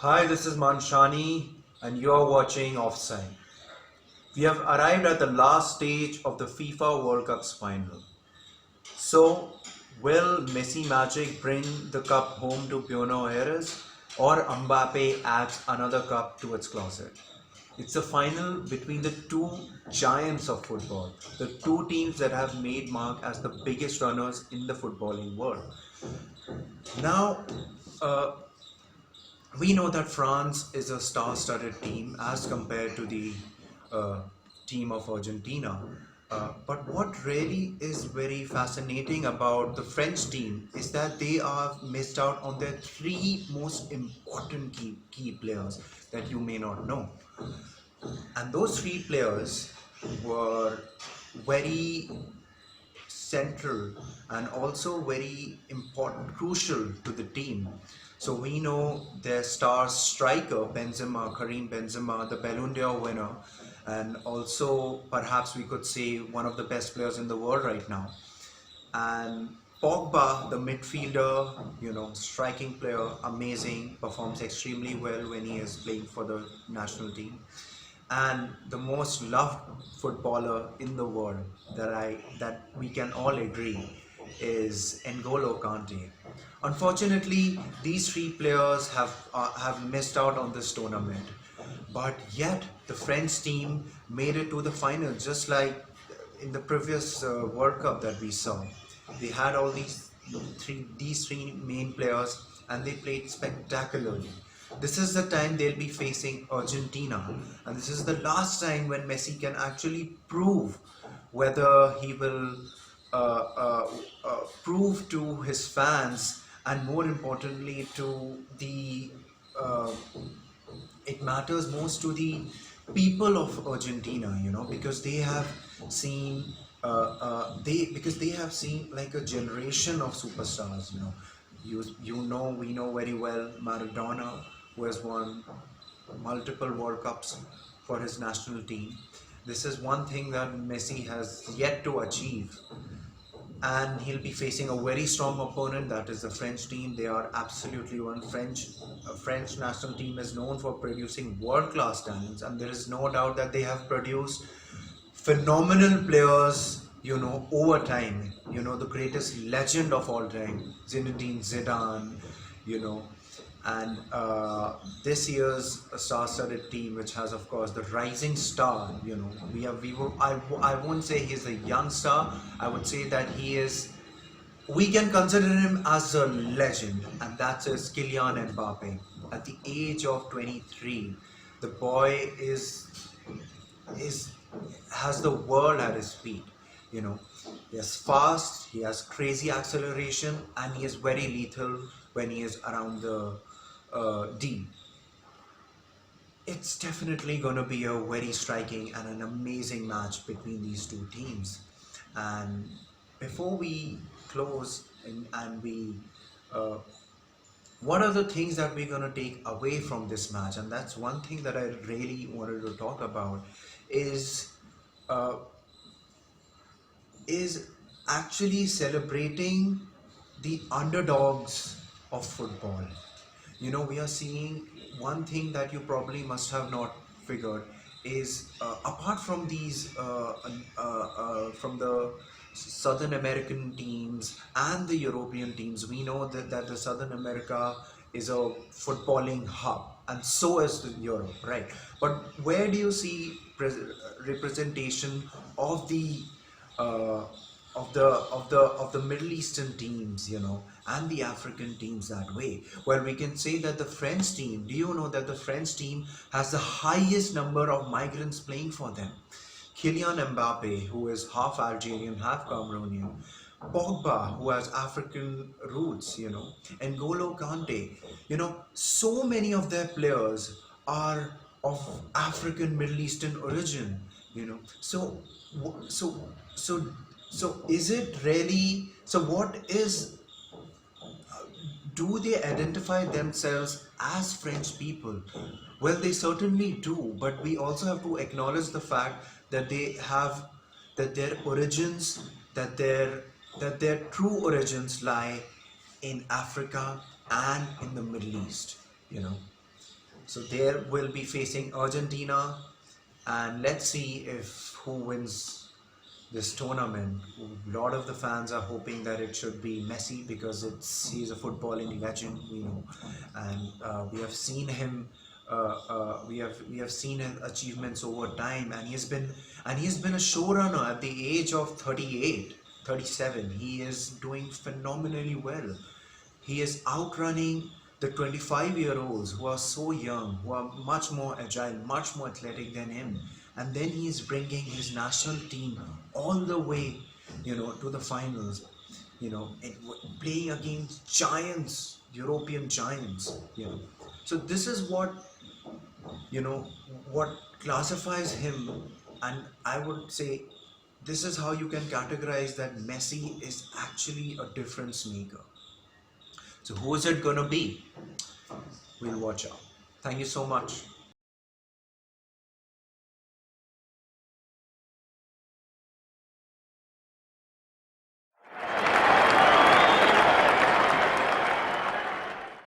Hi, this is Manshani, and you're watching Offside. We have arrived at the last stage of the FIFA World Cup's final. So, will Messi Magic bring the cup home to Buenos Aires, or Mbappe adds another cup to its closet? It's a final between the two giants of football, the two teams that have made mark as the biggest runners in the footballing world. Now, uh, we know that France is a star-studded team as compared to the uh, team of Argentina. But what really is very fascinating about the French team is that they are missed out on their three most important key players that you may not know. And those three players were very central and also very important, crucial to the team. So we know their star striker Benzema, Karim Benzema, the Ballon d'Or winner, and also perhaps we could say one of the best players in the world right now. And Pogba, the midfielder, striking player, amazing, performs extremely well when he is playing for the national team. And the most loved footballer in the world that we can all agree is N'Golo Kante. Unfortunately, these three players have missed out on this tournament, but yet the French team made it to the final, just like in the previous World Cup that we saw. They had all these three main players, and they played spectacularly. This is the time they'll be facing Argentina, and this is the last time when Messi can actually prove whether he will prove to his fans, and more importantly to the uh, it matters most to the people of Argentina, because they have seen because they have seen like a generation of superstars. We know very well Maradona, who has won multiple World Cups for his national team. This is one thing that Messi has yet to achieve, and he'll be facing a very strong opponent, that is the French team. They are absolutely one. French national team is known for producing world class talents, and there is no doubt that they have produced phenomenal players, over time. The greatest legend of all time, Zinedine Zidane, you know and this year's star-studded team, which has of course the rising star. I won't say he's a young star. I would say that we can consider him as a legend, and that's Kylian Mbappe. At the age of 23, the boy is has the world at his feet. you know he is fast, he has crazy acceleration, and he is very lethal when he is around the D. It's definitely going to be a very striking and an amazing match between these two teams. And before we close, and we uh, what are the things that we're going to take away from this match? And that's one thing that I really wanted to talk about is uh, is actually celebrating the underdogs of football. We are seeing one thing that you probably must have not figured is, apart from these from the Southern American teams and the European teams, we know that the Southern America is a footballing hub, and so is the Europe, right? But where do you see representation of the uh, of the Middle Eastern teams, and the African teams that way? Well, we can say that the French team. Do you know that the French team has the highest number of migrants playing for them? Kylian Mbappe, who is half Algerian, half Cameroonian. Pogba, who has African roots, and N'Golo Kante. So many of their players are of African Middle Eastern origin. So so so so is it really, so what is, do they identify themselves as French people? Well, they certainly do, but we also have to acknowledge the fact that they have, that their origins, that their true origins lie in Africa and in the Middle East. You know, So they will be facing Argentina, and let's see if who wins this tournament. A lot of the fans are hoping that it should be Messi because he's a footballing legend, we know, and we have seen him. We have seen his achievements over time, and he's been a showrunner at the age of 38, 37. He is doing phenomenally well. He is outrunning the 25-year-olds who are so young, who are much more agile, much more athletic than him. And then he is bringing his national team all the way, to the finals, and playing against giants, European giants. So this is what classifies him, and I would say this is how you can categorize that Messi is actually a difference maker. So who is it gonna be? We'll watch out. Thank you so much.